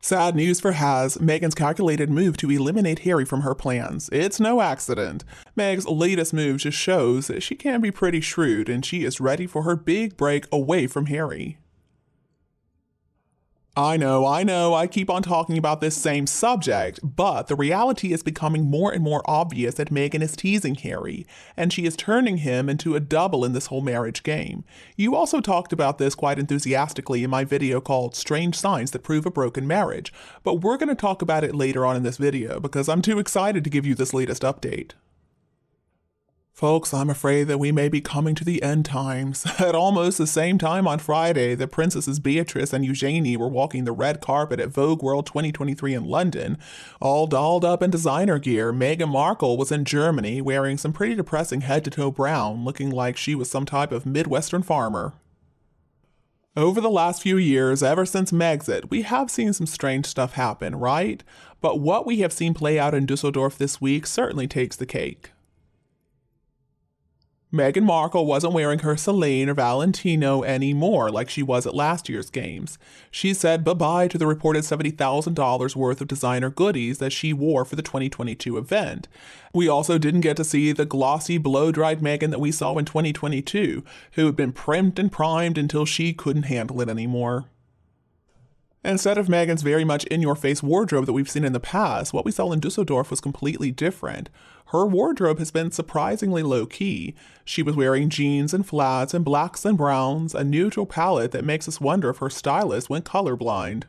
Sad news for Has, Meghan's calculated move to eliminate Harry from her plans. It's no accident. Meg's latest move just shows that she can be pretty shrewd and she is ready for her big break away from Harry. I know, I keep on talking about this same subject, but the reality is becoming more and more obvious that Meghan is teasing Harry, and she is turning him into a double in this whole marriage game. You also talked about this quite enthusiastically in my video called Strange Signs That Prove a Broken Marriage, but we're going to talk about it later on in this video because I'm too excited to give you this latest update. Folks, I'm afraid that we may be coming to the end times. At almost the same time on Friday, the Princesses Beatrice and Eugenie were walking the red carpet at Vogue World 2023 in London. All dolled up in designer gear, Meghan Markle was in Germany wearing some pretty depressing head-to-toe brown, looking like she was some type of Midwestern farmer. Over the last few years, ever since Megxit, we have seen some strange stuff happen, right? But what we have seen play out in Dusseldorf this week certainly takes the cake. Meghan Markle wasn't wearing her Celine or Valentino anymore like she was at last year's games. She said bye-bye to the reported $70,000 worth of designer goodies that she wore for the 2022 event. We also didn't get to see the glossy, blow-dried Meghan that we saw in 2022, who had been primed and primed until she couldn't handle it anymore. Instead of Meghan's very much in-your-face wardrobe that we've seen in the past, what we saw in Dusseldorf was completely different. Her wardrobe has been surprisingly low-key. She was wearing jeans and flats and blacks and browns, a neutral palette that makes us wonder if her stylist went colorblind.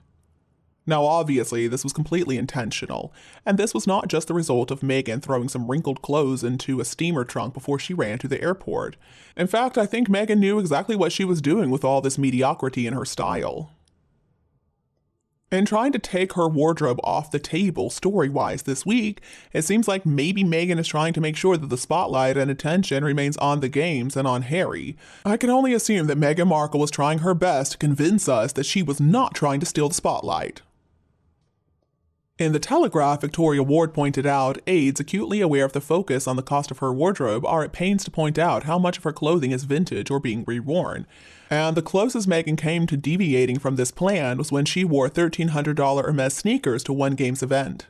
Now obviously, this was completely intentional, and this was not just the result of Meghan throwing some wrinkled clothes into a steamer trunk before she ran to the airport. In fact, I think Meghan knew exactly what she was doing with all this mediocrity in her style. In trying to take her wardrobe off the table story-wise this week, it seems like maybe Meghan is trying to make sure that the spotlight and attention remains on the games and on Harry. I can only assume that Meghan Markle was trying her best to convince us that she was not trying to steal the spotlight. In The Telegraph, Victoria Ward pointed out, aides acutely aware of the focus on the cost of her wardrobe are at pains to point out how much of her clothing is vintage or being reworn. And the closest Meghan came to deviating from this plan was when she wore $1,300 Hermes sneakers to one game's event.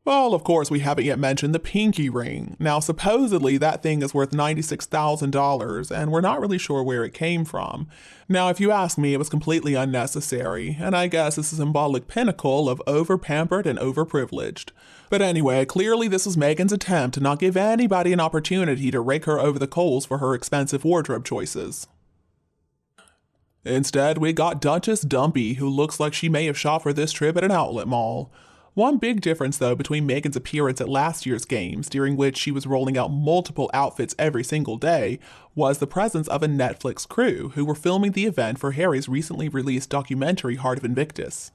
Well, of course, we haven't yet mentioned the pinky ring. Now, supposedly, that thing is worth $96,000, and we're not really sure where it came from. Now, if you ask me, it was completely unnecessary, and I guess it's a symbolic pinnacle of over-pampered and over-privileged. But anyway, clearly this was Meghan's attempt to not give anybody an opportunity to rake her over the coals for her expensive wardrobe choices. Instead, we got Duchess Dumpy, who looks like she may have shopped for this trip at an outlet mall. One big difference, though, between Meghan's appearance at last year's games, during which she was rolling out multiple outfits every single day, was the presence of a Netflix crew who were filming the event for Harry's recently released documentary Heart of Invictus.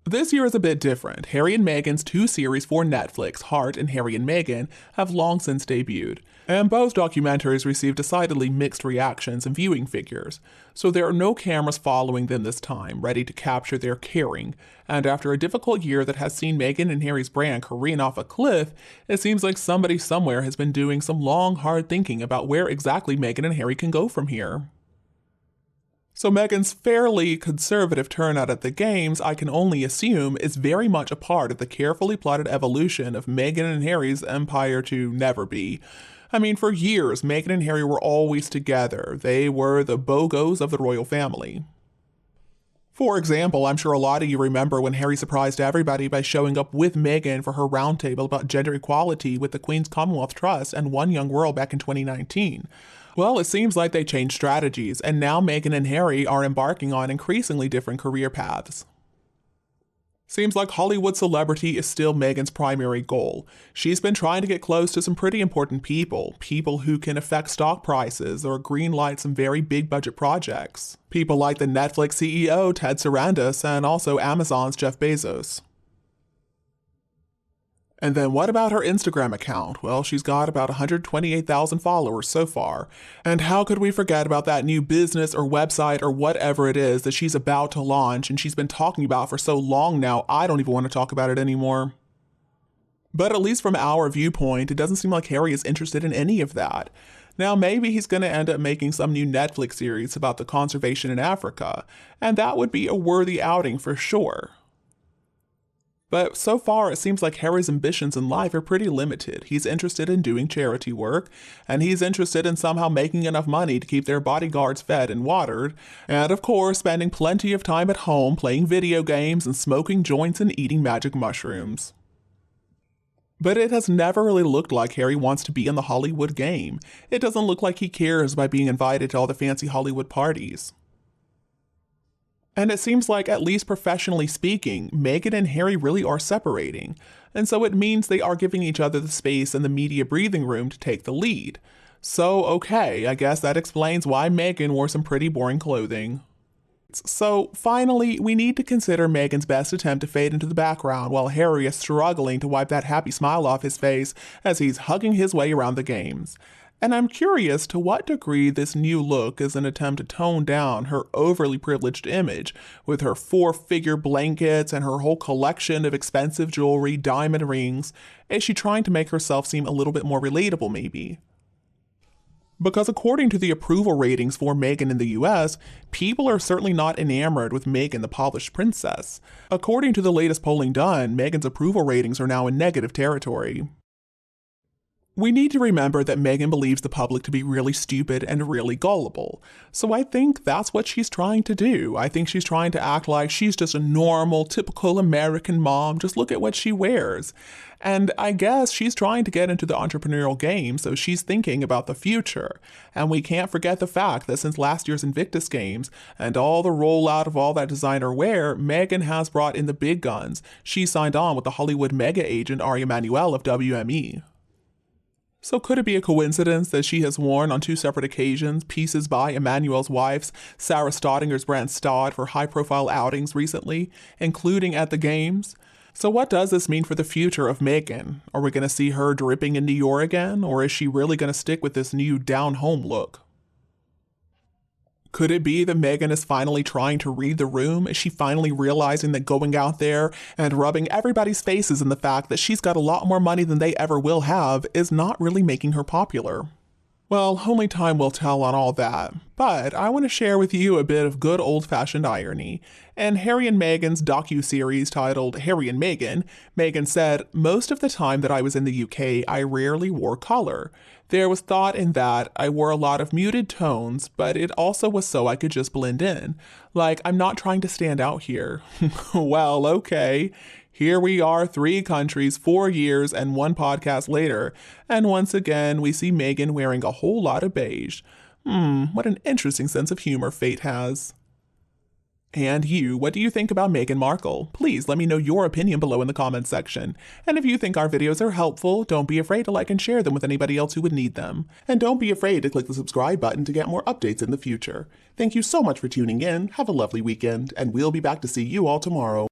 This year is a bit different. Harry and Meghan's two series for Netflix, Heart and Harry and Meghan, have long since debuted, and both documentaries received decidedly mixed reactions and viewing figures, so there are no cameras following them this time, ready to capture their caring, and after a difficult year that has seen Meghan and Harry's brand careen off a cliff, it seems like somebody somewhere has been doing some long, hard thinking about where exactly Meghan and Harry can go from here. So Meghan's fairly conservative turnout at the games, I can only assume, is very much a part of the carefully plotted evolution of Meghan and Harry's empire to never be. I mean, for years, Meghan and Harry were always together. They were the BOGOs of the royal family. For example, I'm sure a lot of you remember when Harry surprised everybody by showing up with Meghan for her roundtable about gender equality with the Queen's Commonwealth Trust and One Young World back in 2019. Well, it seems like they changed strategies, and now Meghan and Harry are embarking on increasingly different career paths. Seems like Hollywood celebrity is still Meghan's primary goal. She's been trying to get close to some pretty important people who can affect stock prices or greenlight some very big budget projects. People like the Netflix CEO Ted Sarandos and also Amazon's Jeff Bezos. And then what about her Instagram account? Well, she's got about 128,000 followers so far. And how could we forget about that new business or website or whatever it is that she's about to launch and she's been talking about for so long now, I don't even want to talk about it anymore. But at least from our viewpoint, it doesn't seem like Harry is interested in any of that. Now, maybe he's going to end up making some new Netflix series about the conservation in Africa, and that would be a worthy outing for sure. But so far, it seems like Harry's ambitions in life are pretty limited. He's interested in doing charity work, and he's interested in somehow making enough money to keep their bodyguards fed and watered, and of course, spending plenty of time at home playing video games and smoking joints and eating magic mushrooms. But it has never really looked like Harry wants to be in the Hollywood game. It doesn't look like he cares by being invited to all the fancy Hollywood parties. And it seems like, at least professionally speaking, Meghan and Harry really are separating, and so it means they are giving each other the space and the media breathing room to take the lead. So, okay, I guess that explains why Meghan wore some pretty boring clothing. So, finally, we need to consider Meghan's best attempt to fade into the background while Harry is struggling to wipe that happy smile off his face as he's hugging his way around the games. And I'm curious to what degree this new look is an attempt to tone down her overly privileged image, with her 4-figure blankets and her whole collection of expensive jewelry, diamond rings. Is she trying to make herself seem a little bit more relatable, maybe? Because according to the approval ratings for Meghan in the US, people are certainly not enamored with Meghan the polished princess. According to the latest polling done, Meghan's approval ratings are now in negative territory. We need to remember that Meghan believes the public to be really stupid and really gullible. So I think that's what she's trying to do. I think she's trying to act like she's just a normal, typical American mom. Just look at what she wears. And I guess she's trying to get into the entrepreneurial game, so she's thinking about the future. And we can't forget the fact that since last year's Invictus Games and all the rollout of all that designer wear, Meghan has brought in the big guns. She signed on with the Hollywood mega agent Ari Emanuel of WME. So could it be a coincidence that she has worn on 2 separate occasions pieces by Emmanuel's wife's Sarah Stottinger's brand Staud for high-profile outings recently, including at the games? So what does this mean for the future of Meghan? Are we going to see her dripping in Dior again, or is she really going to stick with this new down-home look? Could it be that Meghan is finally trying to read the room? Is she finally realizing that going out there and rubbing everybody's faces in the fact that she's got a lot more money than they ever will have is not really making her popular? Well, only time will tell on all that, but I want to share with you a bit of good old-fashioned irony. In Harry and Meghan's docu-series titled Harry and Meghan, Meghan said, "Most of the time that I was in the UK, I rarely wore color. There was thought in that I wore a lot of muted tones, but it also was so I could just blend in. Like, I'm not trying to stand out here." Well, okay. Here we are, 3 countries, 4 years, and 1 podcast later, and once again we see Meghan wearing a whole lot of beige. What an interesting sense of humor fate has. And you, what do you think about Meghan Markle? Please let me know your opinion below in the comments section. And if you think our videos are helpful, don't be afraid to like and share them with anybody else who would need them. And don't be afraid to click the subscribe button to get more updates in the future. Thank you so much for tuning in, have a lovely weekend, and we'll be back to see you all tomorrow.